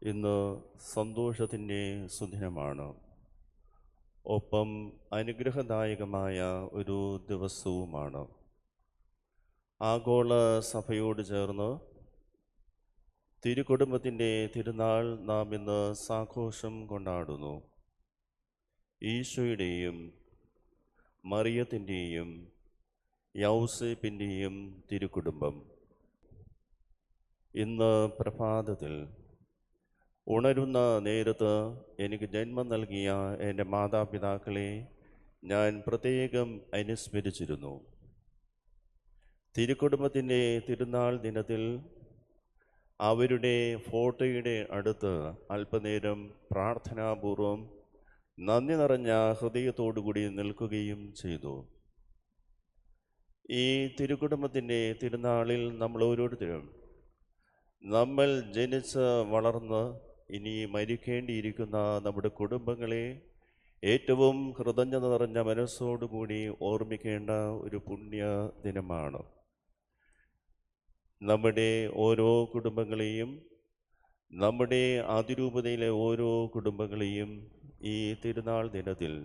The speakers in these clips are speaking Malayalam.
ഇന്ന് സന്തോഷത്തിൻ്റെ സുദിനമാണ്. ഒപ്പം അനുഗ്രഹദായകമായ ഒരു ദിവസവുമാണ്. ആഗോള സഭയോട് ചേർന്ന് തിരുക്കുടുംബത്തിൻ്റെ തിരുനാൾ നാം ഇന്ന് സാഘോഷം കൊണ്ടാടുന്നു. ഈശോയുടെയും മറിയത്തിൻ്റെയും യൗസേപ്പിൻ്റെയും തിരുക്കുടുംബം. ഇന്ന് പ്രഭാതത്തിൽ ഉണരുന്ന നേരത്ത് എനിക്ക് ജന്മം നൽകിയ എൻ്റെ മാതാപിതാക്കളെ ഞാൻ പ്രത്യേകം അനുസ്മരിച്ചിരുന്നു. തിരുക്കുടുംബത്തിൻ്റെ തിരുനാൾ ദിനത്തിൽ അവരുടെ ഫോട്ടോയുടെ അടുത്ത് അല്പനേരം പ്രാർത്ഥനാപൂർവം നന്ദി നിറഞ്ഞ ഹൃദയത്തോടുകൂടി നിൽക്കുകയും ചെയ്തു. ഈ തിരുക്കുടുംബത്തിൻ്റെ തിരുനാളിൽ നമ്മൾ ഓരോരുത്തരും നമ്മൾ ജനിച്ച് വളർന്ന് ഇനി മരിക്കേണ്ടിയിരിക്കുന്ന നമ്മുടെ കുടുംബങ്ങളെ ഏറ്റവും കൃതജ്ഞത നിറഞ്ഞ മനസ്സോടുകൂടി ഓർമ്മിക്കേണ്ട ഒരു പുണ്യ ദിനമാണ്. നമ്മുടെ ഓരോ കുടുംബങ്ങളെയും, നമ്മുടെ അതിരൂപതയിലെ ഓരോ കുടുംബങ്ങളെയും ഈ തിരുനാൾ ദിനത്തിൽ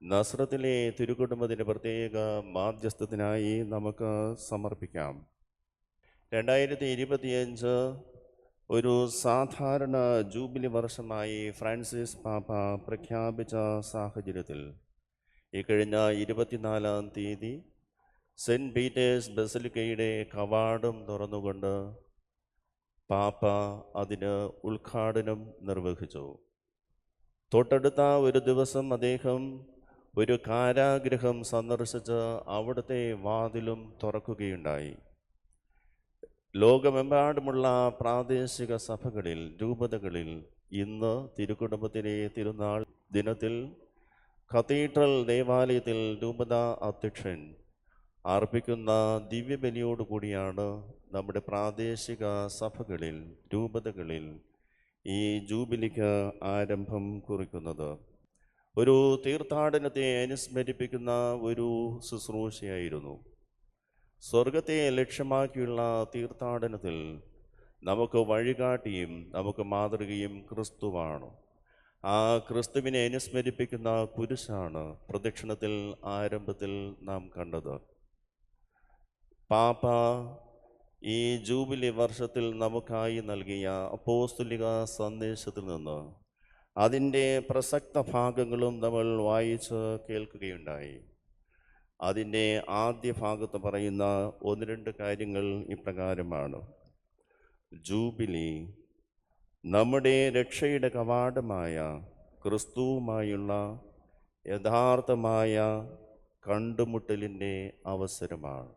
നസ്രത്തിലെ തിരുക്കുടുംബത്തിൻ്റെ പ്രത്യേക മാധ്യസ്ഥത്തിനായി നമുക്ക് സമർപ്പിക്കാം. 2025 ഒരു സാധാരണ ജൂബിലി വർഷമായി ഫ്രാൻസിസ് പാപ്പ പ്രഖ്യാപിച്ച സാഹചര്യത്തിൽ ഇക്കഴിഞ്ഞ 24-ാം തീയതി സെൻറ്റ് പീറ്റേഴ്സ് ബസലിക്കയുടെ കവാടം തുറന്നുകൊണ്ട് പാപ്പ അതിന് ഉദ്ഘാടനം നിർവഹിച്ചു. തൊട്ടടുത്ത ഒരു ദിവസം അദ്ദേഹം ഒരു കാരാഗൃഹം സന്ദർശിച്ച് അവിടുത്തെ വാതിലും തുറക്കുകയുണ്ടായി. ലോകമെമ്പാടുമുള്ള പ്രാദേശിക സഭകളിൽ, രൂപതകളിൽ ഇന്ന് തിരുക്കുടുംബത്തിലെ തിരുനാൾ ദിനത്തിൽ കത്തീഡ്രൽ ദേവാലയത്തിൽ രൂപത അധ്യക്ഷൻ അർപ്പിക്കുന്ന ദിവ്യബലിയോടുകൂടിയാണ് നമ്മുടെ പ്രാദേശിക സഭകളിൽ, രൂപതകളിൽ ഈ ജൂബിലിക്ക് ആരംഭം കുറിക്കുന്നത്. ഒരു തീർത്ഥാടനത്തെ അനുസ്മരിപ്പിക്കുന്ന ഒരു ശുശ്രൂഷയായിരുന്നു. സ്വർഗത്തെ ലക്ഷ്യമാക്കിയുള്ള തീർത്ഥാടനത്തിൽ നമുക്ക് വഴികാട്ടിയും നമുക്ക് മാതൃകയും ക്രിസ്തുവാണ്. ആ ക്രിസ്തുവിനെ അനുസ്മരിപ്പിക്കുന്ന കുരിശാണ് പ്രദക്ഷിണത്തിൽ ആരംഭത്തിൽ നാം കണ്ടത്. പാപ്പ ഈ ജൂബിലി വർഷത്തിൽ നമുക്കായി നൽകിയ അപ്പോസ്തലിക സന്ദേശത്തിൽ നിന്ന് അതിൻ്റെ പ്രസക്ത ഭാഗങ്ങളും നമ്മൾ വായിച്ച് കേൾക്കുകയുണ്ടായി. അതിൻ്റെ ആദ്യ ഭാഗത്ത് പറയുന്ന 1-2 കാര്യങ്ങൾ ഇപ്രകാരമാണ്. ജൂബിലി നമ്മുടെ രക്ഷയുടെ കവാടമായ ക്രിസ്തുവുമായുള്ള യഥാർത്ഥമായ കണ്ടുമുട്ടലിൻ്റെ അവസരമാണ്.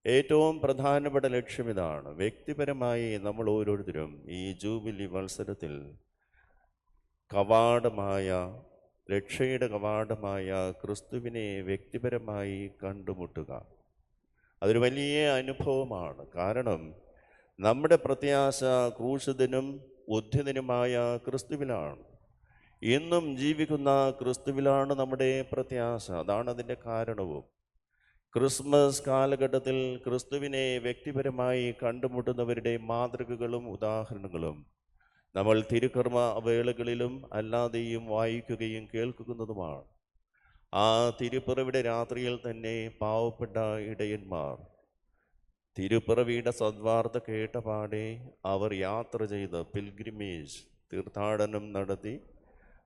ഏറ്റവും പ്രധാനപ്പെട്ട ലക്ഷ്യമിതാണ്. വ്യക്തിപരമായി നമ്മൾ ഓരോരുത്തരും ഈ ജൂബിലി മത്സരത്തിൽ കവാടമായ, രക്ഷയുടെ കവാടമായ ക്രിസ്തുവിനെ വ്യക്തിപരമായി കണ്ടുമുട്ടുക. അതൊരു വലിയ അനുഭവമാണ്. കാരണം നമ്മുടെ പ്രത്യാശ ക്രൂശിതനും ഉദ്ധിതനുമായ ക്രിസ്തുവിലാണ്. ഇന്നും ജീവിക്കുന്ന ക്രിസ്തുവിലാണ് നമ്മുടെ പ്രത്യാശ. അതാണ് അതിൻ്റെ കാരണവും. ക്രിസ്മസ് കാലഘട്ടത്തിൽ ക്രിസ്തുവിനെ വ്യക്തിപരമായി കണ്ടുമുട്ടുന്നവരുടെ മാതൃകകളും ഉദാഹരണങ്ങളും നമ്മൾ തിരുക്കർമ്മ വേളകളിലും അല്ലാതെയും വായിക്കുകയും കേൾക്കുന്നതുമാണ്. ആ തിരുപ്പിറവിയുടെ രാത്രിയിൽ തന്നെ പാവപ്പെട്ട ഇടയന്മാർ തിരുപ്പിറവിയുടെ സദ്വാർത്ത കേട്ട പാടെ അവർ യാത്ര ചെയ്ത് പിൽഗ്രിമേജ്, തീർത്ഥാടനം നടത്തി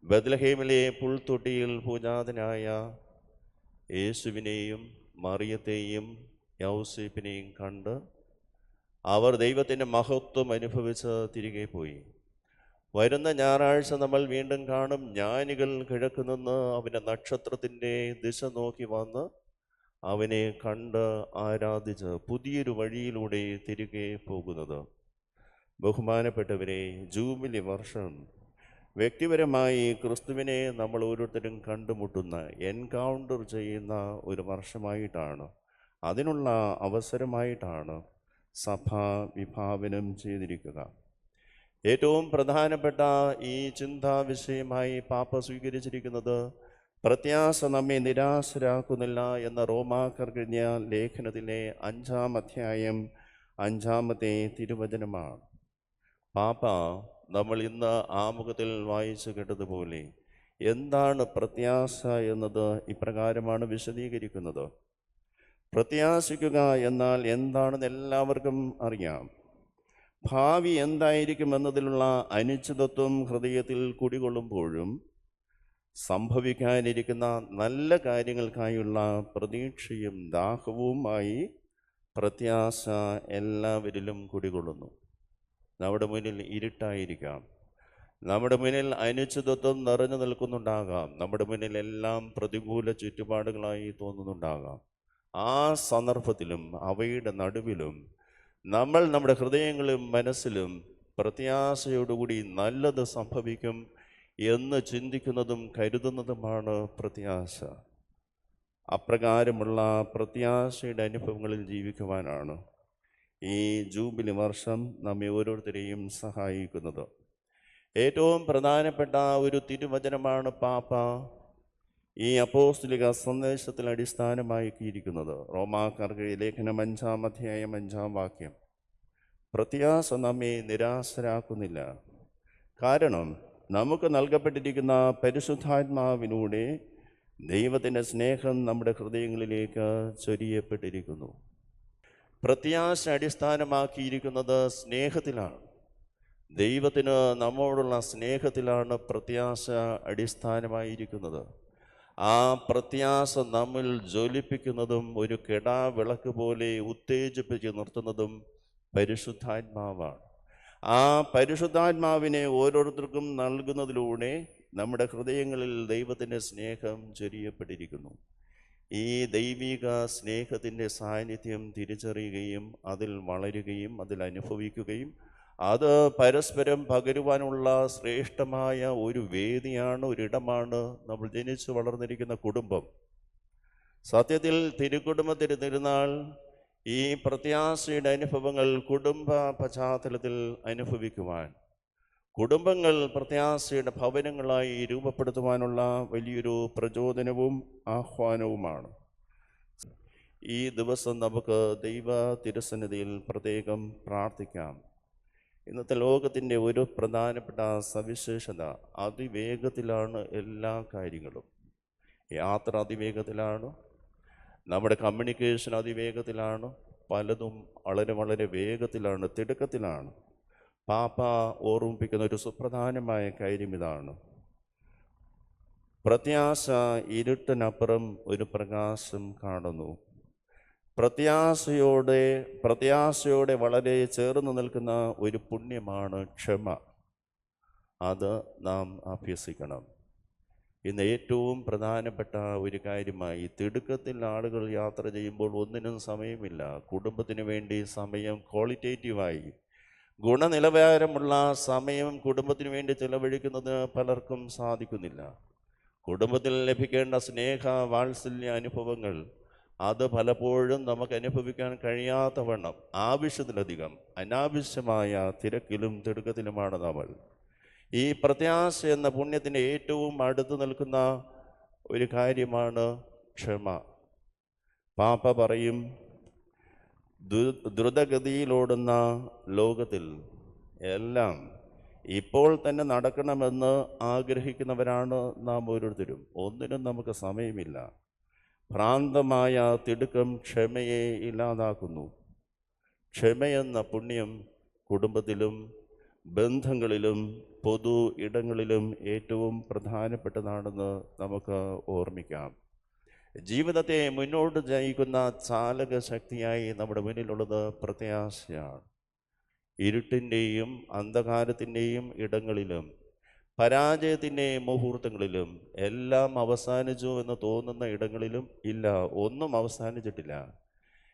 ബത്ലഹേമിലെ പുൽത്തൊട്ടിയിൽ പൂജാതനായ യേശുവിനെയും മറിയത്തെയും യൗസേപ്പിനെയും കണ്ട് അവർ ദൈവത്തിൻ്റെ മഹത്വം അനുഭവിച്ച് തിരികെ പോയി. വരുന്ന ഞായറാഴ്ച നമ്മൾ വീണ്ടും കാണും. ജ്ഞാനികൾ കിഴക്ക് നിന്ന് അവൻ്റെ നക്ഷത്രത്തിൻ്റെ ദിശ നോക്കി വന്ന് അവനെ കണ്ട് ആരാധിച്ച് പുതിയൊരു വഴിയിലൂടെ തിരികെ പോകുന്നത്. ബഹുമാനപ്പെട്ടവരെ, ജൂബിലി വർഷം വ്യക്തിപരമായി ക്രിസ്തുവിനെ നമ്മൾ ഓരോരുത്തരും കണ്ടുമുട്ടുന്ന, എൻകൗണ്ടർ ചെയ്യുന്ന ഒരു വർഷമായിട്ടാണ്, അതിനുള്ള അവസരമായിട്ടാണ് സഭ വിഭാവനം ചെയ്തിരിക്കുക. ഏറ്റവും പ്രധാനപ്പെട്ട ഈ ചിന്താ വിഷയമായി പാപ്പ സ്വീകരിച്ചിരിക്കുന്നത് പ്രത്യാശ നമ്മെ നിരാശരാക്കുന്നില്ല എന്ന റോമാക്കർക്കെഴുതിയ ലേഖനത്തിലെ 5-ാം അധ്യായം 5-ാമത്തെ തിരുവചനമാണ്. പാപ്പ നമ്മൾ ഇന്ന് ആമുഖത്തിൽ വായിച്ചു കേട്ടതുപോലെ എന്താണ് പ്രത്യാശ എന്നത് ഇപ്രകാരമാണ് വിശദീകരിക്കുന്നത്. പ്രത്യാശിക്കുക എന്നാൽ എന്താണെന്ന് എല്ലാവർക്കും അറിയാം. ഭാവി എന്തായിരിക്കുമെന്നതിലുള്ള അനിശ്ചിതത്വം ഹൃദയത്തിൽ കുടികൊള്ളുമ്പോഴും സംഭവിക്കാനിരിക്കുന്ന നല്ല കാര്യങ്ങൾക്കായുള്ള പ്രതീക്ഷയും ദാഹവുമായി പ്രത്യാശ എല്ലാവരിലും കുടികൊള്ളുന്നു. നമ്മുടെ മുന്നിൽ ഇരുട്ടായിരിക്കാം, നമ്മുടെ മുന്നിൽ അനിശ്ചിതത്വം നിറഞ്ഞു നിൽക്കുന്നുണ്ടാകാം, നമ്മുടെ മുന്നിൽ എല്ലാം പ്രതികൂല ചുറ്റുപാടുകളായി തോന്നുന്നുണ്ടാകാം. ആ സന്ദർഭത്തിലും അവയുടെ നടുവിലും നമ്മൾ നമ്മുടെ ഹൃദയങ്ങളിലും മനസ്സിലും പ്രത്യാശയോടുകൂടി നല്ലത് സംഭവിക്കും എന്ന് ചിന്തിക്കുന്നതും കരുതുന്നതുമാണ് പ്രത്യാശ. അപ്രകാരമുള്ള പ്രത്യാശയുടെ അനുഭവങ്ങളിൽ ജീവിക്കുവാനാണ് ഈ ജൂബിലി വർഷം നമ്മെ ഓരോരുത്തരെയും സഹായിക്കുന്നത്. ഏറ്റവും പ്രധാനപ്പെട്ട ഒരു തിരുവചനമാണ് പാപ്പ ഈ അപ്പോസ്തലിക സന്ദേശത്തിൽ അടിസ്ഥാനമാക്കിയിരിക്കുന്നത്. റോമാക്കാർക്ക് ലേഖനം 5-ാം അധ്യായം 5-ാം വാക്യം. പ്രത്യാശ നമ്മെ നിരാശരാക്കുന്നില്ല. കാരണം നമുക്ക് നൽകപ്പെട്ടിരിക്കുന്ന പരിശുദ്ധാത്മാവിലൂടെ ദൈവത്തിൻ്റെ സ്നേഹം നമ്മുടെ ഹൃദയങ്ങളിലേക്ക് ചൊരിയപ്പെട്ടിരിക്കുന്നു. പ്രത്യാശ അടിസ്ഥാനമാക്കിയിരിക്കുന്നത് സ്നേഹത്തിലാണ്. ദൈവത്തിന് നമ്മോടുള്ള സ്നേഹത്തിലാണ് പ്രത്യാശ അടിസ്ഥാനമായിരിക്കുന്നത്. ആ പ്രത്യാശ നമ്മിൽ ജ്വലിപ്പിക്കുന്നതും ഒരു കെടാവിളക്ക് പോലെ ഉത്തേജിപ്പിച്ച് നിർത്തുന്നതും പരിശുദ്ധാത്മാവാണ്. ആ പരിശുദ്ധാത്മാവിനെ ഓരോരുത്തർക്കും നൽകുന്നതിലൂടെ നമ്മുടെ ഹൃദയങ്ങളിൽ ദൈവത്തിൻ്റെ സ്നേഹം ചൊരിയപ്പെട്ടിരിക്കുന്നു. ഈ ദൈവിക സ്നേഹത്തിൻ്റെ സാന്നിധ്യം തിരിച്ചറിയുകയും അതിൽ വളരുകയും അതിൽ അനുഭവിക്കുകയും അത് പരസ്പരം പകരുവാനുള്ള ശ്രേഷ്ഠമായ ഒരു വേദിയാണ്, ഒരിടമാണ് നമ്മൾ ജനിച്ചു വളർന്നിരിക്കുന്ന കുടുംബം. സത്യത്തിൽ തിരുക്കുടുംബത്തിന് തിരുനാൾ ഈ പ്രത്യാശയുടെ അനുഭവങ്ങൾ കുടുംബ പശ്ചാത്തലത്തിൽ അനുഭവിക്കുവാൻ, കുടുംബങ്ങൾ പ്രത്യാശയുടെ ഭവനങ്ങളായി രൂപപ്പെടുത്തുവാനുള്ള വലിയൊരു പ്രചോദനവും ആഹ്വാനവുമാണ്. ഈ ദിവസം നമുക്ക് ദൈവ തിരുസന്നിധിയിൽ പ്രത്യേകം പ്രാർത്ഥിക്കാം. ഇന്നത്തെ ലോകത്തിൻ്റെ ഒരു പ്രധാനപ്പെട്ട സവിശേഷത, അതിവേഗത്തിലാണ് എല്ലാ കാര്യങ്ങളും. യാത്ര അതിവേഗത്തിലാണ്, നമ്മുടെ കമ്മ്യൂണിക്കേഷൻ അതിവേഗത്തിലാണ്, പലതും വളരെ വളരെ വേഗത്തിലാണ്, തിടുക്കത്തിലാണ്. പാപ്പ ഓർമ്മിപ്പിക്കുന്ന ഒരു സുപ്രധാനമായ കാര്യം ഇതാണ്: പ്രത്യാശ ഇരുട്ടിനപ്പുറം ഒരു പ്രകാശം കാണുന്നു. പ്രത്യാശയോടെ വളരെ ചേർന്ന് നിൽക്കുന്ന ഒരു പുണ്യമാണ് ക്ഷമ. അത് നാം അഭ്യസിക്കണം. ഇന്ന് ഏറ്റവും പ്രധാനപ്പെട്ട ഒരു കാര്യമായി, തിടുക്കത്തിൽ ആളുകൾ യാത്ര ചെയ്യുമ്പോൾ ഒന്നിനും സമയമില്ല. കുടുംബത്തിന് വേണ്ടി സമയം ക്വാളിറ്റേറ്റീവായി, ഗുണനിലവാരമുള്ള സമയം കുടുംബത്തിന് വേണ്ടി ചിലവഴിക്കുന്നത് പലർക്കും സാധിക്കുന്നില്ല. കുടുംബത്തിൽ ലഭിക്കേണ്ട സ്നേഹ വാത്സല്യ അനുഭവങ്ങൾ അത് പലപ്പോഴും നമുക്ക് അനുഭവിക്കാൻ കഴിയാത്തവണ്ണം ആവശ്യത്തിലധികം അനാവശ്യമായ തിരക്കിലും തിടുക്കത്തിലുമാണ് നമ്മൾ. ഈ പ്രത്യാശ എന്ന പുണ്യത്തിൻ്റെ ഏറ്റവും അടുത്ത് നിൽക്കുന്ന ഒരു കാര്യമാണ് ക്ഷമ. പാപ്പ പറയും, ദ്രുതഗതിയിലോടുന്ന ലോകത്തിൽ എല്ലാം ഇപ്പോൾ തന്നെ നടക്കണമെന്ന് ആഗ്രഹിക്കുന്നവരാണ് നാം ഓരോരുത്തരും. ഒന്നിനും നമുക്ക് സമയമില്ല. ഭ്രാന്തമായ തിടുക്കം ക്ഷമയെ ഇല്ലാതാക്കുന്നു. ക്ഷമയെന്ന പുണ്യം കുടുംബത്തിലും ബന്ധങ്ങളിലും പൊതു ഇടങ്ങളിലും ഏറ്റവും പ്രധാനപ്പെട്ടതാണെന്ന് നമുക്ക് ഓർമ്മിക്കാം. ജീവിതത്തെ മുന്നോട്ട് നയിക്കുന്ന ചാലക ശക്തിയായി നമ്മുടെ മുന്നിലുള്ളത് പ്രത്യാശയാണ്. ഇരുട്ടിൻ്റെയും അന്ധകാരത്തിൻ്റെയും ഇടങ്ങളിലും പരാജയത്തിൻ്റെ മുഹൂർത്തങ്ങളിലും എല്ലാം അവസാനിച്ചു എന്ന് തോന്നുന്ന ഇടങ്ങളിലും ഇല്ല, ഒന്നും അവസാനിച്ചിട്ടില്ല,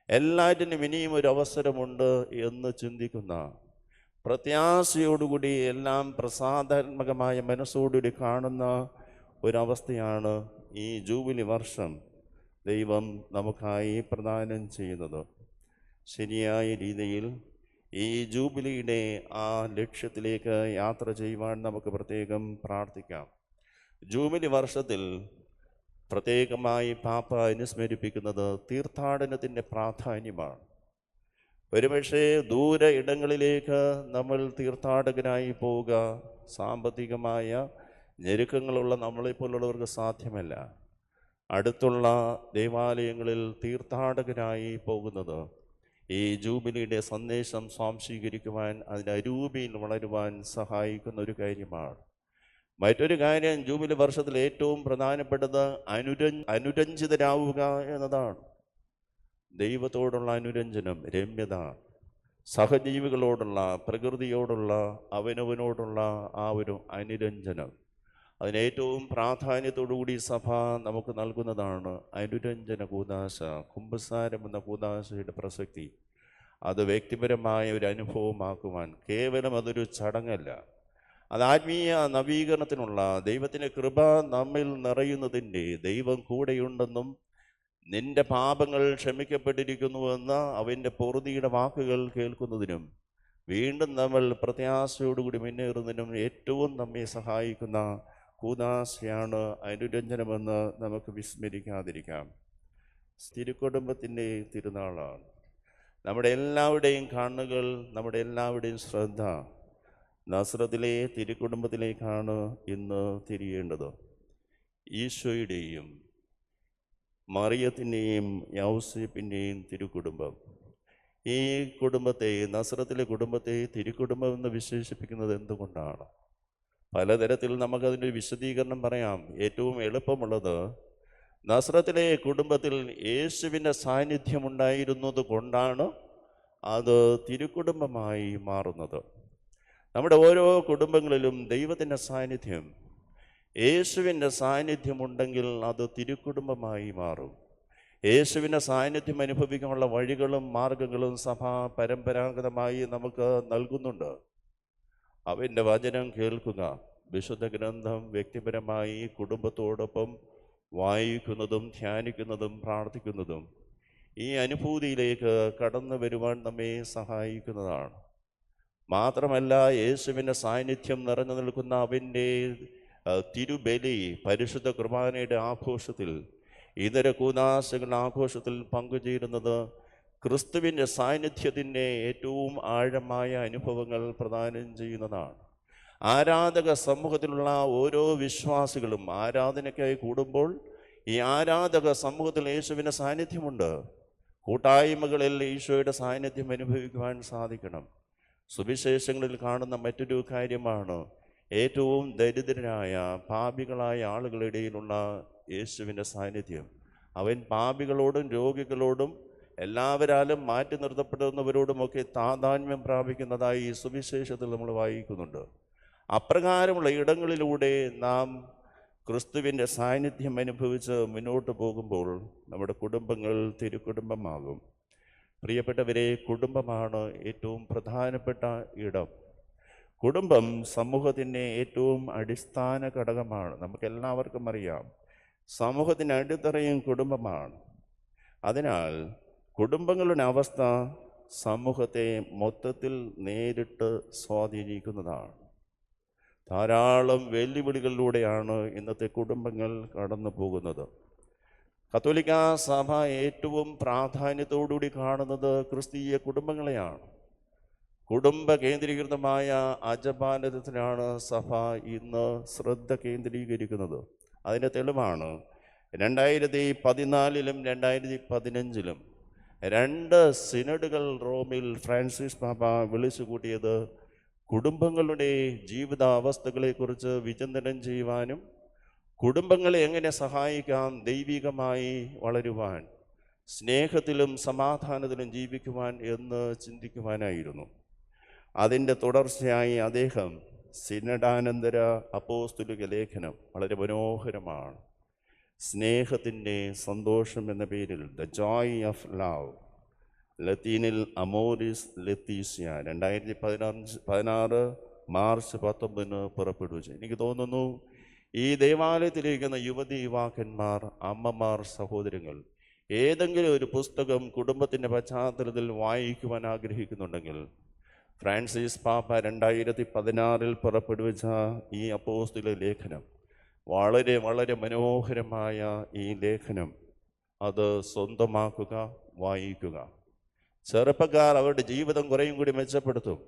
എല്ലാറ്റിനും ഇനിയും ഒരു അവസരമുണ്ട് എന്ന് ചിന്തിക്കുന്ന, പ്രത്യാശയോടുകൂടി എല്ലാം പ്രസാദാത്മകമായ മനസ്സോടുകൂടി കാണുന്ന ഒരവസ്ഥയാണ് ഈ ജൂബിലി വർഷം ദൈവം നമുക്കായി പ്രദാനം ചെയ്യുന്നത്. ശരിയായ രീതിയിൽ ഈ ജൂബിലിയുടെ ആ ലക്ഷ്യത്തിലേക്ക് യാത്ര ചെയ്യുവാൻ നമുക്ക് പ്രത്യേകം പ്രാർത്ഥിക്കാം. ജൂബിലി വർഷത്തിൽ പ്രത്യേകമായി പാപ്പ അനുസ്മരിപ്പിക്കുന്നത് തീർത്ഥാടനത്തിൻ്റെ പ്രാധാന്യമാണ്. ഒരുപക്ഷെ ദൂര ഇടങ്ങളിലേക്ക് നമ്മൾ തീർത്ഥാടകരായി പോവുക സാമ്പത്തികമായ ഞെരുക്കങ്ങളുള്ള നമ്മളെപ്പോലുള്ളവർക്ക് സാധ്യമല്ല. അടുത്തുള്ള ദേവാലയങ്ങളിൽ തീർത്ഥാടകരായി പോകുന്നത് ഈ ജൂബിലിയുടെ സന്ദേശം സ്വാംശീകരിക്കുവാൻ, അതിൻ്റെ അരൂപിയിൽ വളരുവാൻ സഹായിക്കുന്ന ഒരു കാര്യമാണ്. മറ്റൊരു കാര്യം, ജൂബിലി വർഷത്തിൽ ഏറ്റവും പ്രധാനപ്പെട്ടത് അനുരഞ്ജിതരാവുക എന്നതാണ്. ദൈവത്തോടുള്ള അനുരഞ്ജനം, രമ്യത, സഹജീവികളോടുള്ള, പ്രകൃതിയോടുള്ള, അവനവനോടുള്ള ആ ഒരു അനുരഞ്ജനം, അതിനേറ്റവും പ്രാധാന്യത്തോടുകൂടി സഭ നമുക്ക് നൽകുന്നതാണ് അനുരഞ്ജന കൂദാശ. കുമ്പസാരം എന്ന കൂദാശയുടെ പ്രസക്തി അത് വ്യക്തിപരമായ ഒരു അനുഭവമാക്കുവാൻ, കേവലം അതൊരു ചടങ്ങല്ല, അത് ആത്മീയ നവീകരണത്തിനുള്ള ദൈവത്തിൻ്റെ കൃപ നമ്മിൽ നിറയുന്നതിൻ്റെ, ദൈവം കൂടെയുണ്ടെന്നും നിന്റെ പാപങ്ങൾ ക്ഷമിക്കപ്പെട്ടിരിക്കുന്നുവെന്ന അവൻ്റെ പൊറുതിയുടെ വാക്കുകൾ കേൾക്കുന്നതിനും വീണ്ടും നമ്മൾ പ്രത്യാശയോടുകൂടി മുന്നേറുന്നതിനും ഏറ്റവും നമ്മെ സഹായിക്കുന്ന കൂദാശയാണ് അനുരഞ്ജനമെന്ന് നമുക്ക് വിസ്മരിക്കാതിരിക്കാം. തിരുക്കുടുംബത്തിൻ്റെ തിരുനാളാണ്. നമ്മുടെ എല്ലാവരുടെയും കണ്ണുകൾ, നമ്മുടെ എല്ലാവരുടെയും ശ്രദ്ധ നസ്രത്തിലെ തിരുക്കുടുംബത്തിലേക്കാണ് ഇന്ന് തിരിയേണ്ടത്. ഈശോയുടെയും മറിയത്തിൻ്റെയും യൗസേപ്പിൻ്റെയും തിരുക്കുടുംബം. ഈ കുടുംബത്തെ, നസ്രത്തിലെ കുടുംബത്തെ തിരുക്കുടുംബം എന്ന് വിശേഷിപ്പിക്കുന്നത് എന്തുകൊണ്ടാണ്? പലതരത്തിൽ നമുക്കതിൻ്റെ വിശദീകരണം പറയാം. ഏറ്റവും എളുപ്പമുള്ളത്, നസ്രത്തിലെ കുടുംബത്തിൽ യേശുവിൻ്റെ സാന്നിധ്യമുണ്ടായിരുന്നത് കൊണ്ടാണ് അത് തിരുക്കുടുംബമായി മാറുന്നത്. നമ്മുടെ ഓരോ കുടുംബങ്ങളിലും ദൈവത്തിൻ്റെ സാന്നിധ്യം, യേശുവിൻ്റെ സാന്നിധ്യമുണ്ടെങ്കിൽ അത് തിരുക്കുടുംബമായി മാറും. യേശുവിൻ്റെ സാന്നിധ്യം അനുഭവിക്കാനുള്ള വഴികളും മാർഗങ്ങളും സഭ പരമ്പരാഗതമായി നമുക്ക് നൽകുന്നുണ്ട്. അവൻ്റെ വചനം കേൾക്കുക, വിശുദ്ധ ഗ്രന്ഥം വ്യക്തിപരമായി കുടുംബത്തോടൊപ്പം വായിക്കുന്നതും ധ്യാനിക്കുന്നതും പ്രാർത്ഥിക്കുന്നതും ഈ അനുഭൂതിയിലേക്ക് കടന്നു വരുവാൻ നമ്മെ സഹായിക്കുന്നതാണ്. മാത്രമല്ല, യേശുവിൻ്റെ സാന്നിധ്യം നിറഞ്ഞു നിൽക്കുന്ന അവൻ്റെ തിരുബലി, പരിശുദ്ധ കുർബാനയുടെ ആഘോഷത്തിൽ, ഇതര കൂദാശകളുടെ ആഘോഷത്തിൽ പങ്കുചേരുന്നത് ക്രിസ്തുവിൻ്റെ സാന്നിധ്യത്തിൻ്റെ ഏറ്റവും ആഴമായ അനുഭവങ്ങൾ പ്രദാനം ചെയ്യുന്നതാണ്. ആരാധക സമൂഹത്തിലുള്ള ഓരോ വിശ്വാസികളും ആരാധനയ്ക്കായി കൂടുമ്പോൾ ഈ ആരാധക സമൂഹത്തിൽ യേശുവിൻ്റെ സാന്നിധ്യമുണ്ട്. കൂട്ടായ്മകളിൽ ഈശോയുടെ സാന്നിധ്യം അനുഭവിക്കുവാൻ സാധിക്കണം. സുവിശേഷങ്ങളിൽ കാണുന്ന മറ്റൊരു കാര്യമാണ് ഏറ്റവും ദരിദ്രരായ പാപികളായ ആളുകളുടെ ഇടയിലുള്ള യേശുവിൻ്റെ സാന്നിധ്യം. അവൻ പാപികളോടും രോഗികളോടും എല്ലാവരാലും മാറ്റി നിർത്തപ്പെടുന്നവരോടുമൊക്കെ താതാത്മ്യം പ്രാപിക്കുന്നതായി ഈ സുവിശേഷത്തിൽ നമ്മൾ വായിക്കുന്നുണ്ട്. അപ്രകാരമുള്ള ഇടങ്ങളിലൂടെ നാം ക്രിസ്തുവിൻ്റെ സാന്നിധ്യം അനുഭവിച്ച് മുന്നോട്ട് പോകുമ്പോൾ നമ്മുടെ കുടുംബങ്ങൾ തിരുക്കുടുംബമാകും. പ്രിയപ്പെട്ടവരെ, കുടുംബമാണ് ഏറ്റവും പ്രധാനപ്പെട്ട ഇടം. കുടുംബം സമൂഹത്തിൻ്റെ ഏറ്റവും അടിസ്ഥാന ഘടകമാണ്. നമുക്കെല്ലാവർക്കും അറിയാം, സമൂഹത്തിൻ്റെ അടിത്തറയും കുടുംബമാണ്. അതിനാൽ കുടുംബങ്ങളുടെ അവസ്ഥ സമൂഹത്തെ മൊത്തത്തിൽ നേരിട്ട് സ്വാധീനിക്കുന്നതാണ്. ധാരാളം വെല്ലുവിളികളിലൂടെയാണ് ഇന്നത്തെ കുടുംബങ്ങൾ കടന്നു പോകുന്നത്. കത്തോലിക്ക സഭ ഏറ്റവും പ്രാധാന്യത്തോടുകൂടി കാണുന്നത് ക്രിസ്തീയ കുടുംബങ്ങളെയാണ്. കുടുംബ കേന്ദ്രീകൃതമായ അജപാലനത്തിലാണ് സഭ ഇന്ന് ശ്രദ്ധ കേന്ദ്രീകരിക്കുന്നത്. അതിൻ്റെ തെളിവാണ് 2014 2015 2 സിനഡുകൾ റോമിൽ ഫ്രാൻസിസ് പാപ്പ വിളിച്ചു കൂട്ടിയത് കുടുംബങ്ങളുടെ ജീവിതാവസ്ഥകളെക്കുറിച്ച് വിചിന്തനം ചെയ്യുവാനും കുടുംബങ്ങളെ എങ്ങനെ സഹായിക്കാം ദൈവികമായി വളരുവാൻ, സ്നേഹത്തിലും സമാധാനത്തിലും ജീവിക്കുവാൻ എന്ന് ചിന്തിക്കുവാനായിരുന്നു. അതിൻ്റെ തുടർച്ചയായി അദ്ദേഹം സിനഡാനന്തര അപ്പോസ്തലിക ലേഖനം വളരെ മനോഹരമാണ്. സ്നേഹത്തിൻ്റെ സന്തോഷം എന്ന പേരിൽ ദ ജോയ് ഓഫ് ലവ്, ലത്തീനിൽ അമോറിസ് ലത്തീഷ്യ, 2016 മാർച്ച് 19 പുറപ്പെടുവിച്ചു. എനിക്ക് തോന്നുന്നു ഈ ദേവാലയത്തിലിരിക്കുന്ന യുവതി യുവാക്കന്മാർ, അമ്മമാർ, സഹോദരങ്ങൾ ഏതെങ്കിലും ഒരു പുസ്തകം കുടുംബത്തിൻ്റെ പശ്ചാത്തലത്തിൽ വായിക്കുവാൻ ആഗ്രഹിക്കുന്നുണ്ടെങ്കിൽ ഫ്രാൻസിസ് പാപ്പ 2016 പുറപ്പെടുവിച്ച ഈ അപ്പോസ്തലിക ലേഖനം, വളരെ വളരെ മനോഹരമായ ഈ ലേഖനം, അത് സ്വന്തമാക്കുക, വായിക്കുക. ചെറുപ്പക്കാർ അവരുടെ ജീവിതം കുറേയും കൂടി മെച്ചപ്പെടുത്തും.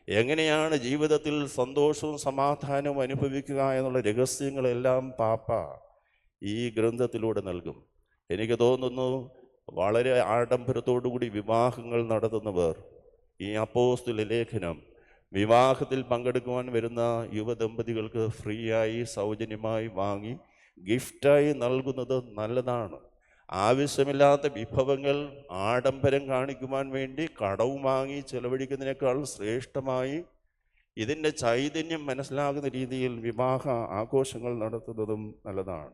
എങ്ങനെയാണ് ജീവിതത്തിൽ സന്തോഷവും സമാധാനവും അനുഭവിക്കുക എന്നുള്ള രഹസ്യങ്ങളെല്ലാം പാപ്പ ഈ ഗ്രന്ഥത്തിലൂടെ നൽകും. എനിക്ക് തോന്നുന്നു വളരെ ആഡംബരത്തോടുകൂടി വിവാഹങ്ങൾ നടത്തുന്നവർ ഈ അപ്പോസ്തല ലേഖനം വിവാഹത്തിൽ പങ്കെടുക്കുവാൻ വരുന്ന യുവദമ്പതികൾക്ക് ഫ്രീ ആയി സൗജന്യമായി വാങ്ങി ഗിഫ്റ്റായി നൽകുന്നത് നല്ലതാണ്. ആവശ്യമില്ലാത്ത വിഭവങ്ങൾ ആഡംബരം കാണിക്കുവാൻ വേണ്ടി കടവും വാങ്ങി ചെലവഴിക്കുന്നതിനേക്കാൾ ശ്രേഷ്ഠമായി ഇതിൻ്റെ ചൈതന്യം മനസ്സിലാകുന്ന രീതിയിൽ വിവാഹ ആഘോഷങ്ങൾ നടത്തുന്നതും നല്ലതാണ്.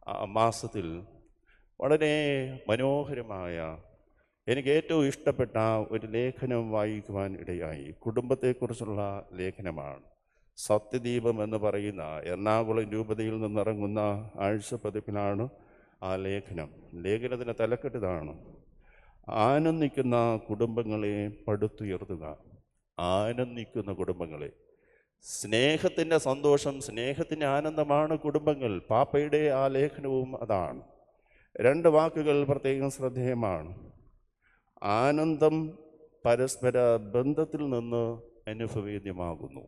ആ മാസത്തിൽ വളരെ മനോഹരമായ, എനിക്ക് ഏറ്റവും ഇഷ്ടപ്പെട്ട ഒരു ലേഖനം വായിക്കുവാൻ ഇടയായി. കുടുംബത്തെക്കുറിച്ചുള്ള ലേഖനമാണ്. സത്യദീപം എന്ന് പറയുന്ന എറണാകുളം രൂപതയിൽ നിന്നിറങ്ങുന്ന ആഴ്ചപ്പതിപ്പിലാണ് ആ ലേഖനം. ലേഖനത്തിൻ്റെ തലക്കെട്ടിതാണ്: ആനന്ദിക്കുന്ന കുടുംബങ്ങളെ പടുത്തുയർത്തുക. ആനന്ദിക്കുന്ന കുടുംബങ്ങളെ, സ്നേഹത്തിൻ്റെ സന്തോഷം, സ്നേഹത്തിൻ്റെ ആനന്ദമാണ് കുടുംബങ്ങൾ. പാപ്പയുടെ ആ ലേഖനവും അതാണ്. 2 വാക്കുകൾ പ്രത്യേകം ശ്രദ്ധേയമാണ്. ആനന്ദം പരസ്പര ബന്ധത്തിൽ നിന്ന് അനുഭവേദ്യമാകുന്നു.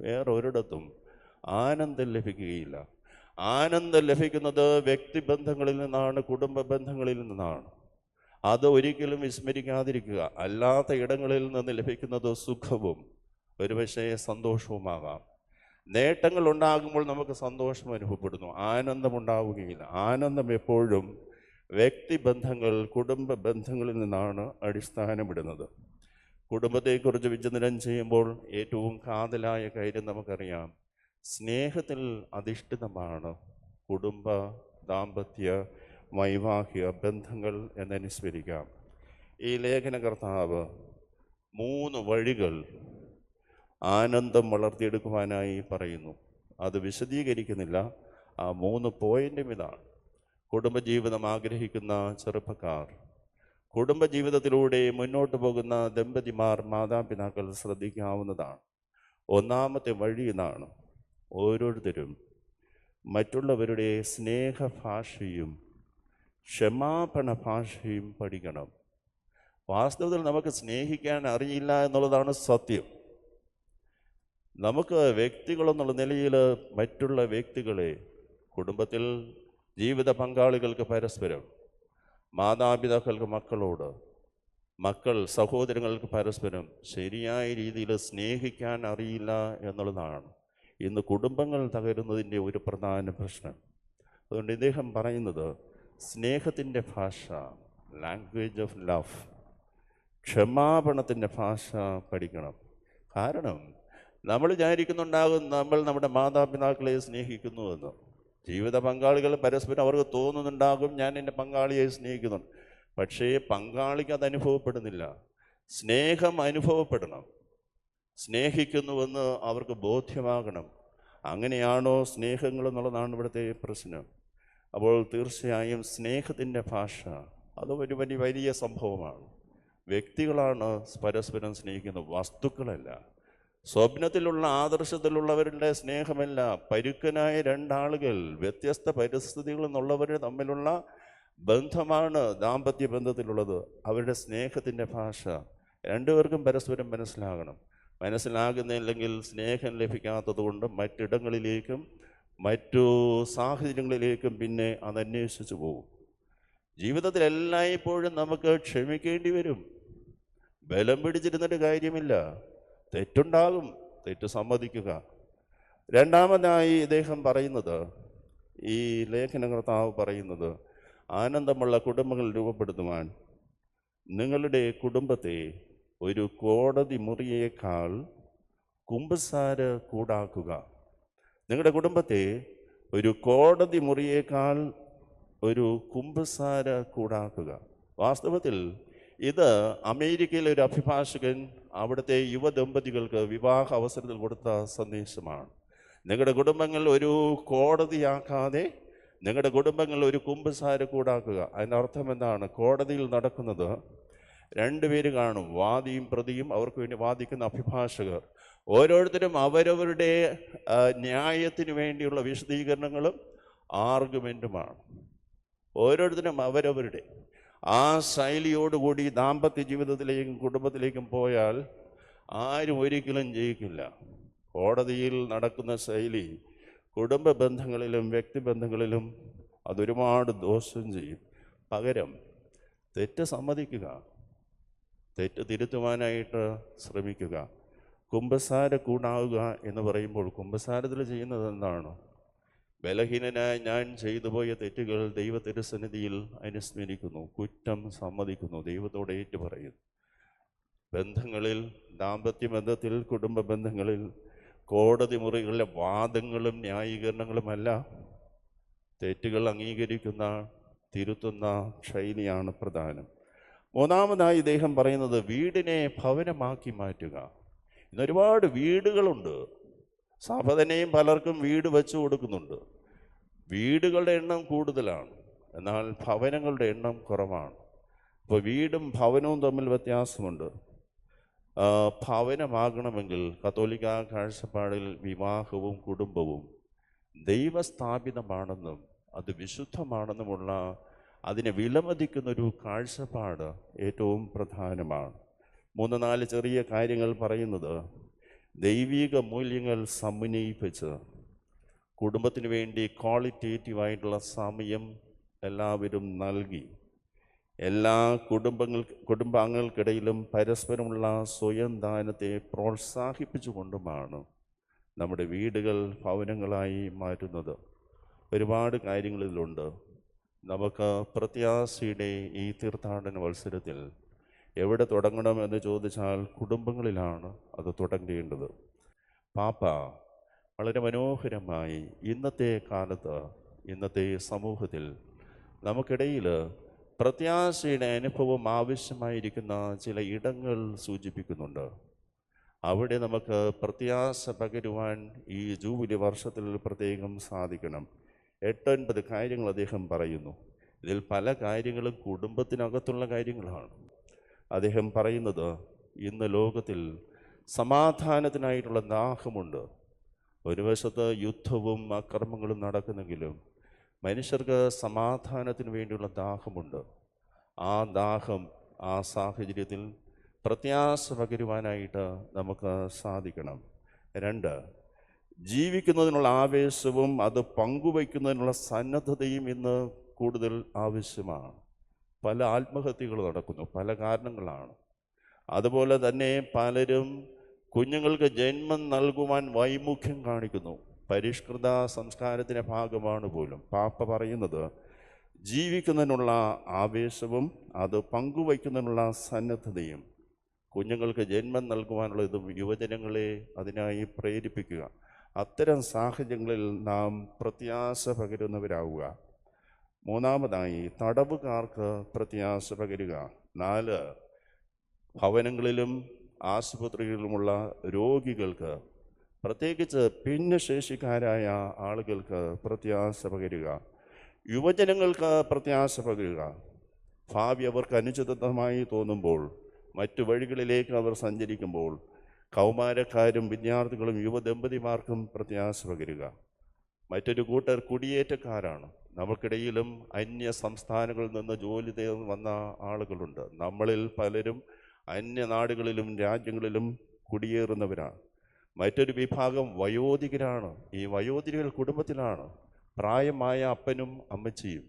വേറൊരിടത്തും ആനന്ദം ലഭിക്കുകയില്ല. ആനന്ദം ലഭിക്കുന്നത് വ്യക്തിബന്ധങ്ങളിൽ നിന്നാണ്, കുടുംബ ബന്ധങ്ങളിൽ നിന്നാണ്. അത് ഒരിക്കലും വിസ്മരിക്കാതിരിക്കുക. അല്ലാത്ത ഇടങ്ങളിൽ നിന്ന് ലഭിക്കുന്നത് സുഖവും ഒരുപക്ഷെ സന്തോഷവുമാകാം. നേട്ടങ്ങൾ ഉണ്ടാകുമ്പോൾ നമുക്ക് സന്തോഷം അനുഭവപ്പെടുന്നു, ആനന്ദമുണ്ടാവുകയില്ല. ആനന്ദം എപ്പോഴും വ്യക്തിബന്ധങ്ങൾ, കുടുംബ ബന്ധങ്ങളിൽ നിന്നാണ് അടിസ്ഥാനമിടുന്നത്. കുടുംബത്തെക്കുറിച്ച് വിചിന്തനം ചെയ്യുമ്പോൾ ഏറ്റവും കാതലായ കാര്യം നമുക്കറിയാം. സ്നേഹത്തിൽ അധിഷ്ഠിതമാണ് കുടുംബ, ദാമ്പത്യ, വൈവാഹിക ബന്ധങ്ങൾ എന്നനുസ്മരിക്കാം. ഈ ലേഖനകർത്താവ് 3 വഴികൾ ആനന്ദം വളർത്തിയെടുക്കുവാനായി പറയുന്നു. അത് വിശദീകരിക്കുന്നില്ല. ആ 3 പോയിന്റും ഇതാണ്. കുടുംബജീവിതം ആഗ്രഹിക്കുന്ന ചെറുപ്പക്കാർ, കുടുംബജീവിതത്തിലൂടെ മുന്നോട്ട് പോകുന്ന ദമ്പതിമാർ, മാതാപിതാക്കൾ ശ്രദ്ധിക്കാവുന്നതാണ്. ഒന്നാമത്തെ വഴി ഇതാണ്: ഓരോരുത്തരും മറ്റുള്ളവരുടെ സ്നേഹഭാഷയും ക്ഷമാപണ ഭാഷയും പഠിക്കണം. വാസ്തവത്തിൽ നമുക്ക് സ്നേഹിക്കാൻ അറിയില്ല എന്നുള്ളതാണ് സത്യം. നമുക്ക് വ്യക്തികളെന്നുള്ള നിലയിൽ മറ്റുള്ള വ്യക്തികളെ, കുടുംബത്തിൽ ജീവിത പങ്കാളികൾക്ക് പരസ്പരം, മാതാപിതാക്കൾക്ക് മക്കളോട്, മക്കൾ സഹോദരങ്ങൾക്ക് പരസ്പരം ശരിയായ രീതിയിൽ സ്നേഹിക്കാൻ അറിയില്ല എന്നുള്ളതാണ് ഇന്ന് കുടുംബങ്ങൾ തകരുന്നതിൻ്റെ ഒരു പ്രധാന പ്രശ്നം. അതുകൊണ്ട് ഇദ്ദേഹം പറയുന്നത് സ്നേഹത്തിൻ്റെ ഭാഷ, ലാംഗ്വേജ് ഓഫ് ലവ്, ക്ഷമാപണത്തിൻ്റെ ഭാഷ പഠിക്കണം. കാരണം നമ്മൾ വിചാരിക്കുന്നുണ്ടാകും നമ്മൾ നമ്മുടെ മാതാപിതാക്കളെ സ്നേഹിക്കുന്നുവെന്ന്. ജീവിത പങ്കാളികൾ പരസ്പരം അവർക്ക് തോന്നുന്നുണ്ടാകും ഞാൻ എൻ്റെ പങ്കാളിയെ സ്നേഹിക്കുന്നുണ്ട്. പക്ഷേ പങ്കാളിക്ക് അത് അനുഭവപ്പെടുന്നില്ല. സ്നേഹം അനുഭവപ്പെടണം. സ്നേഹിക്കുന്നുവെന്ന് അവർക്ക് ബോധ്യമാകണം. അങ്ങനെയാണോ സ്നേഹങ്ങൾ എന്നുള്ളതാണ് ഇവിടുത്തെ പ്രശ്നം. അപ്പോൾ തീർച്ചയായും സ്നേഹത്തിൻ്റെ ഭാഷ അത് ഒരു വലിയ സംഭവമാണ്. വ്യക്തികളാണ് പരസ്പരം സ്നേഹിക്കുന്നത്, വസ്തുക്കളല്ല. സ്വപ്നത്തിലുള്ള ആദർശത്തിലുള്ളവരുടെ സ്നേഹമല്ല. പരുക്കനായ 2 ആളുകൾ, വ്യത്യസ്ത പരിസ്ഥിതികളിൽ നിന്നുള്ളവർ തമ്മിലുള്ള ബന്ധമാണ് ദാമ്പത്യ ബന്ധത്തിലുള്ളത്. അവരുടെ സ്നേഹത്തിൻ്റെ ഭാഷ 2 പേർക്കും പരസ്പരം മനസ്സിലാകണം. മനസ്സിലാകുന്നില്ലെങ്കിൽ സ്നേഹം ലഭിക്കാത്തത് കൊണ്ട് മറ്റിടങ്ങളിലേക്കും മറ്റു സാഹചര്യങ്ങളിലേക്കും പിന്നെ അതന്വേഷിച്ചു പോകും. ജീവിതത്തിൽ എല്ലായ്പ്പോഴും നമുക്ക് ക്ഷമിക്കേണ്ടി വരും. ബലം പിടിച്ചിരുന്നിട്ട് കാര്യമില്ല. തെറ്റുണ്ടാകും, തെറ്റ് സമ്മതിക്കുക. രണ്ടാമതായി ഇദ്ദേഹം പറയുന്നത്, ഈ ലേഖനകർത്താവ് പറയുന്നത്, ആനന്ദമുള്ള കുടുംബങ്ങൾ രൂപപ്പെടുത്തുവാൻ നിങ്ങളുടെ കുടുംബത്തെ ഒരു കോടതി മുറിയേക്കാൾ കുമ്പസാര കൂടാക്കുക. നിങ്ങളുടെ കുടുംബത്തെ ഒരു കോടതി മുറിയേക്കാൾ ഒരു കുമ്പസാര കൂടാക്കുക. വാസ്തവത്തിൽ ഇത് അമേരിക്കയിലെ ഒരു അഭിഭാഷകൻ അവിടുത്തെ യുവദമ്പതികൾക്ക് വിവാഹ അവസരത്തിൽ കൊടുത്ത സന്ദേശമാണ്. നിങ്ങളുടെ കുടുംബങ്ങൾ ഒരു കോടതിയാക്കാതെ നിങ്ങളുടെ കുടുംബങ്ങൾ ഒരു കുമ്പസാര കൂടാക്കുക. അതിൻ്റെ അർത്ഥം എന്താണ്? കോടതിയിൽ നടക്കുന്നത് 2 പേര് കാണും, വാദിയും പ്രതിയും, അവർക്ക് വേണ്ടി വാദിക്കുന്ന അഭിഭാഷകർ. ഓരോരുത്തരും അവരവരുടെ ന്യായത്തിന് വേണ്ടിയുള്ള വിശദീകരണങ്ങളും ആർഗ്യുമെൻറ്റുമാണ്. ഓരോരുത്തരും അവരവരുടെ. ആ ശൈലിയോടുകൂടി ദാമ്പത്യ ജീവിതത്തിലേക്കും കുടുംബത്തിലേക്കും പോയാൽ ആരും ഒരിക്കലും ജയിക്കില്ല. കോടതിയിൽ നടക്കുന്ന ശൈലി കുടുംബ ബന്ധങ്ങളിലും വ്യക്തിബന്ധങ്ങളിലും അതൊരുപാട് ദോഷം ചെയ്യും. പകരം തെറ്റ് സമ്മതിക്കുക, തെറ്റ് തിരുത്തുവാനായിട്ട് ശ്രമിക്കുക. കുമ്പസാര കൂടാവുക എന്ന് പറയുമ്പോൾ കുമ്പസാരത്തിൽ ചെയ്യുന്നത് എന്താണ്? ബലഹീനനായ ഞാൻ ചെയ്തു പോയ തെറ്റുകൾ ദൈവത്തിരുസന്നിധിയിൽ അനുസ്മരിക്കുന്നു, കുറ്റം സമ്മതിക്കുന്നു, ദൈവത്തോട് ഏറ്റു പറയുന്നു. ബന്ധങ്ങളിൽ, ദാമ്പത്യ ബന്ധത്തിൽ, കുടുംബ ബന്ധങ്ങളിൽ കോടതി മുറികളിലെ വാദങ്ങളും ന്യായീകരണങ്ങളുമല്ല, തെറ്റുകൾ അംഗീകരിക്കുന്ന, തിരുത്തുന്ന ശൈലിയാണ് പ്രധാനം. മൂന്നാമതായി ഇദ്ദേഹം പറയുന്നത് വീടിനെ ഭവനമാക്കി മാറ്റുക. ഇന്നൊരുപാട് വീടുകളുണ്ട്, സഭ തന്നെയും പലർക്കും വീട് വെച്ചു കൊടുക്കുന്നുണ്ട്. വീടുകളുടെ എണ്ണം കൂടുതലാണ്, എന്നാൽ ഭവനങ്ങളുടെ എണ്ണം കുറവാണ്. അപ്പോൾ വീടും ഭവനവും തമ്മിൽ വ്യത്യാസമുണ്ട്. ഭവനമാകണമെങ്കിൽ കത്തോലിക്ക കാഴ്ചപ്പാടിൽ വിവാഹവും കുടുംബവും ദൈവസ്ഥാപിതമാണെന്നും അത് വിശുദ്ധമാണെന്നുമുള്ള അതിനെ വിലമതിക്കുന്നൊരു കാഴ്ചപ്പാട് ഏറ്റവും പ്രധാനമാണ്. 3-4 ചെറിയ കാര്യങ്ങൾ പറയുന്നത് ദൈവിക മൂല്യങ്ങൾ സമന്വയിപ്പിച്ച് കുടുംബത്തിന് വേണ്ടി ക്വാളിറ്റേറ്റീവായിട്ടുള്ള സമയം എല്ലാവരും നൽകി എല്ലാ കുടുംബാംഗങ്ങൾക്കിടയിലും പരസ്പരമുള്ള സ്വയം ദാനത്തെ പ്രോത്സാഹിപ്പിച്ചുകൊണ്ടുമാണ് നമ്മുടെ വീടുകൾ ഭവനങ്ങളായി മാറ്റുന്നത്. ഒരുപാട് കാര്യങ്ങളിലുണ്ട്. നമുക്ക് പ്രത്യാശയുടെ ഈ തീർത്ഥാടന മത്സരത്തിൽ എവിടെ തുടങ്ങണമെന്ന് ചോദിച്ചാൽ കുടുംബങ്ങളിലാണ് അത് തുടങ്ങേണ്ടത്. പാപ്പ വളരെ മനോഹരമായി ഇന്നത്തെ കാലത്ത്, ഇന്നത്തെ സമൂഹത്തിൽ നമുക്കിടയിൽ പ്രത്യാശയുടെ അനുഭവം ആവശ്യമായിരിക്കുന്ന ചില ഇടങ്ങൾ സൂചിപ്പിക്കുന്നുണ്ട്. അവിടെ നമുക്ക് പ്രത്യാശ പകരുവാൻ ഈ ജൂബിലി വർഷത്തിൽ പ്രത്യേകം സാധിക്കണം. 8-9 കാര്യങ്ങൾ അദ്ദേഹം പറയുന്നു. ഇതിൽ പല കാര്യങ്ങളും കുടുംബത്തിനകത്തുള്ള കാര്യങ്ങളാണ്. അദ്ദേഹം പറയുന്നത് ഇന്ന് ലോകത്തിൽ സമാധാനത്തിനായിട്ടുള്ള ദാഹമുണ്ട്. ഒരു വശത്ത് യുദ്ധവും അക്രമങ്ങളും നടക്കുന്നെങ്കിലും മനുഷ്യർക്ക് സമാധാനത്തിന് വേണ്ടിയുള്ള ദാഹമുണ്ട്. ആ ദാഹം, ആ സാഹചര്യത്തിൽ പ്രത്യാശ പകരുവാനായിട്ട് നമുക്ക് സാധിക്കണം. 2, ജീവിക്കുന്നതിനുള്ള ആവേശവും അത് പങ്കുവയ്ക്കുന്നതിനുള്ള സന്നദ്ധതയും ഇന്ന് കൂടുതൽ ആവശ്യമാണ്. പല ആത്മഹത്യകൾ നടക്കുന്നു, പല കാരണങ്ങളാണ്. അതുപോലെ തന്നെ പലരും കുഞ്ഞുങ്ങൾക്ക് ജന്മം നൽകുവാൻ വൈമുഖ്യം കാണിക്കുന്നു. പരിഷ്കൃത സംസ്കാരത്തിൻ്റെ ഭാഗമാണ് പോലും. പാപ്പ പറയുന്നത് ജീവിക്കുന്നതിനുള്ള ആവേശവും അത് പങ്കുവയ്ക്കുന്നതിനുള്ള സന്നദ്ധതയും, കുഞ്ഞുങ്ങൾക്ക് ജന്മം നൽകുവാനുള്ള ഇതും യുവജനങ്ങളെ അതിനായി പ്രേരിപ്പിക്കുക. അത്തരം സാഹചര്യങ്ങളിൽ നാം പ്രത്യാശ പകരുന്നവരാവുക. 3-ാമതായി തടവുകാർക്ക് പ്രത്യാശ പകരുക. 4, ഭവനങ്ങളിലും ആശുപത്രികളിലുമുള്ള രോഗികൾക്ക്, പ്രത്യേകിച്ച് ഭിന്നശേഷിക്കാരായ ആളുകൾക്ക് പ്രത്യാശ പകരുക. യുവജനങ്ങൾക്ക് പ്രത്യാശ പകരുക. ഭാവി അവർക്ക് അനുചിതമായി തോന്നുമ്പോൾ, മറ്റു വഴികളിലേക്ക് അവർ സഞ്ചരിക്കുമ്പോൾ കൗമാരക്കാരും വിദ്യാർത്ഥികളും യുവദമ്പതിമാർക്കും പ്രത്യാശ പകരുക. മറ്റൊരു കൂട്ടർ കുടിയേറ്റക്കാരാണ്. നമുക്കിടയിലും അന്യ സംസ്ഥാനങ്ങളിൽ നിന്ന് ജോലി ചെയ്ത് വന്ന ആളുകളുണ്ട്. നമ്മളിൽ പലരും അന്യനാടുകളിലും രാജ്യങ്ങളിലും കുടിയേറുന്നവരാണ്. മറ്റൊരു വിഭാഗം വയോധികരാണ്. ഈ വയോധികർ കുടുംബത്തിലാണ്. പ്രായമായ അപ്പനും അമ്മച്ചിയും.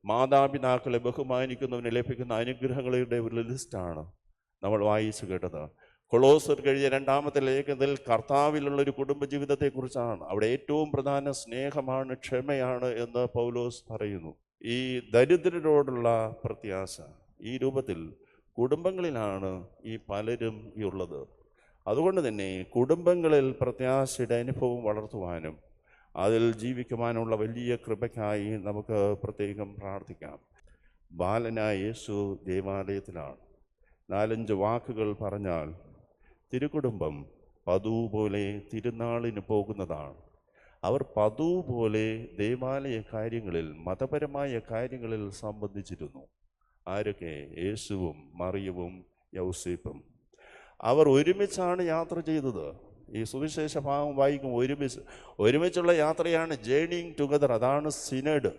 മാതാപിതാക്കളെ ബഹുമാനിക്കുന്നവന് ലഭിക്കുന്ന അനുഗ്രഹങ്ങളുടെ ഒരു ലിസ്റ്റാണ് നമ്മൾ വായിച്ചു കേട്ടത്. കൊളോസർ എഴുതിയ 2-ാമത്തെ ലേഖനത്തിൽ കർത്താവിലുള്ളൊരു കുടുംബജീവിതത്തെക്കുറിച്ചാണ്. അവിടെ ഏറ്റവും പ്രധാന സ്നേഹമാണ്, ക്ഷമയാണ് എന്ന് പൗലോസ് പറയുന്നു. ഈ ദരിദ്രരോടുള്ള പ്രത്യാശ, ഈ രൂപത്തിൽ കുടുംബങ്ങളിലാണ് ഈ പലരും ഉള്ളത്. അതുകൊണ്ട് തന്നെ കുടുംബങ്ങളിൽ പ്രത്യാശയുടെ അനുഭവം വളർത്തുവാനും അതിൽ ജീവിക്കുവാനുള്ള വലിയ കൃപയ്ക്കായി നമുക്ക് പ്രത്യേകം പ്രാർത്ഥിക്കാം. ബാലനായ യേശു ദേവാലയത്തിലാണ്. 4-5 വാക്കുകൾ പറഞ്ഞാൽ തിരുക്കുടുംബം പതിവ് പോലെ തിരുനാളിന് പോകുന്നതാണ്. അവർ പതിവ് പോലെ ദേവാലയ കാര്യങ്ങളിൽ, മതപരമായ കാര്യങ്ങളിൽ സംബന്ധിച്ചിരുന്നു. ആരൊക്കെ? യേശുവും മറിയവും യൗസേപ്പും. അവർ ഒരുമിച്ചാണ് യാത്ര ചെയ്തത്. ഈ സുവിശേഷ ഭാഗം വായിക്കും, ഒരുമിച്ചുള്ള യാത്രയാണ് ജേണിങ് ടുഗദർ. അതാണ് സിനഡ്.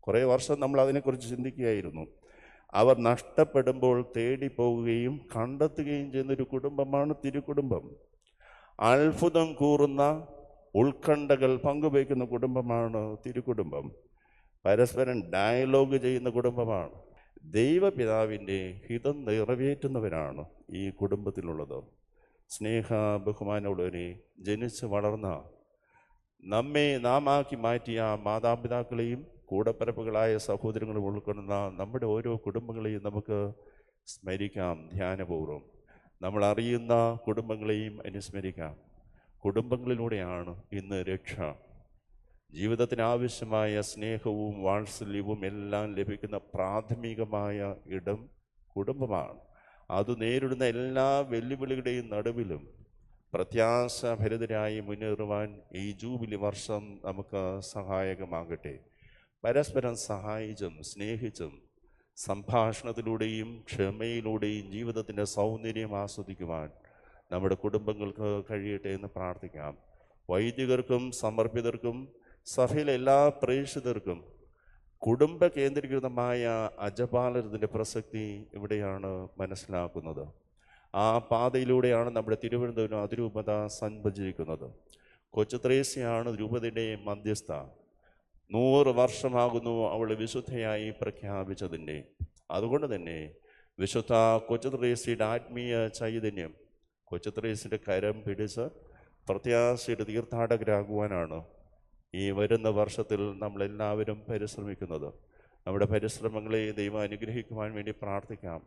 കുറേ വർഷം നമ്മൾ അതിനെക്കുറിച്ച് ചിന്തിക്കുകയായിരുന്നു. അവർ നഷ്ടപ്പെടുമ്പോൾ തേടിപ്പോവുകയും കണ്ടെത്തുകയും ചെയ്യുന്നൊരു കുടുംബമാണ് തിരുക്കുടുംബം. അത്ഭുതം കൂറുന്ന ഉത്കണ്ഠകൾ പങ്കുവയ്ക്കുന്ന കുടുംബമാണ് തിരുക്കുടുംബം. പരസ്പരം ഡയലോഗ് ചെയ്യുന്ന കുടുംബമാണ്. ദൈവപിതാവിൻ്റെ ഹിതം നിറവേറ്റുന്നവരാണ് ഈ കുടുംബത്തിലുള്ളത്. സ്നേഹ ബഹുമാനമുള്ളവരെ, ജനിച്ച് വളർന്ന നമ്മെ നാമാക്കി മാറ്റിയ മാതാപിതാക്കളെയും കൂടപ്പിറപ്പുകളായ സഹോദരങ്ങളും ഉൾക്കൊള്ളുന്ന നമ്മുടെ ഓരോ കുടുംബങ്ങളെയും നമുക്ക് സ്മരിക്കാം ധ്യാനപൂർവ്വം. നമ്മൾ അറിയുന്ന കുടുംബങ്ങളെയും അനുസ്മരിക്കാം. കുടുംബങ്ങളിലൂടെയാണ് ഇന്ന് രക്ഷ. ജീവിതത്തിന് ആവശ്യമായ സ്നേഹവും വാത്സല്യവും എല്ലാം ലഭിക്കുന്ന പ്രാഥമികമായ ഇടം കുടുംബമാണ്. അത് നേരിടുന്ന എല്ലാ വെല്ലുവിളികളുടെയും നടുവിലും പ്രത്യാശഭരിതരായി മുന്നേറുവാൻ ഈ ജൂബിലി വർഷം നമുക്ക് സഹായകമാകട്ടെ. പരസ്പരം സഹായിച്ചും സ്നേഹിച്ചും സംഭാഷണത്തിലൂടെയും ക്ഷമയിലൂടെയും ജീവിതത്തിൻ്റെ സൗന്ദര്യം ആസ്വദിക്കുവാൻ നമ്മുടെ കുടുംബങ്ങൾക്ക് കഴിയട്ടെ എന്ന് പ്രാർത്ഥിക്കാം. വൈദികർക്കും സമർപ്പിതർക്കും സഭയിലെ എല്ലാ പ്രേക്ഷിതർക്കും കുടുംബ കേന്ദ്രീകൃതമായ അജപാലനത്തിൻ്റെ പ്രസക്തി ഇവിടെയാണ് മനസ്സിലാക്കുന്നത്. ആ പാതയിലൂടെയാണ് നമ്മുടെ തിരുവനന്തപുരം അതിരൂപത സഞ്ചരിക്കുന്നത്. കൊച്ചു ത്രേസ്യയാണ് രൂപതയുടെ മധ്യസ്ഥ. 100 വർഷമാകുന്നു അവൾ വിശുദ്ധയായി പ്രഖ്യാപിച്ചതിൻ്റെ. അതുകൊണ്ട് തന്നെ വിശുദ്ധ കൊച്ചു ത്രേസ്യയുടെ ആത്മീയ ചൈതന്യം കൊച്ചു ത്രേസ്യയുടെ കരം പിടിച്ച് പ്രത്യാശയുടെ തീർത്ഥാടകരാകുവാനാണ് ഈ വരുന്ന വർഷത്തിൽ നമ്മളെല്ലാവരും പരിശ്രമിക്കുന്നത്. നമ്മുടെ പരിശ്രമങ്ങളെ ദൈവം അനുഗ്രഹിക്കുവാൻ വേണ്ടി പ്രാർത്ഥിക്കാം.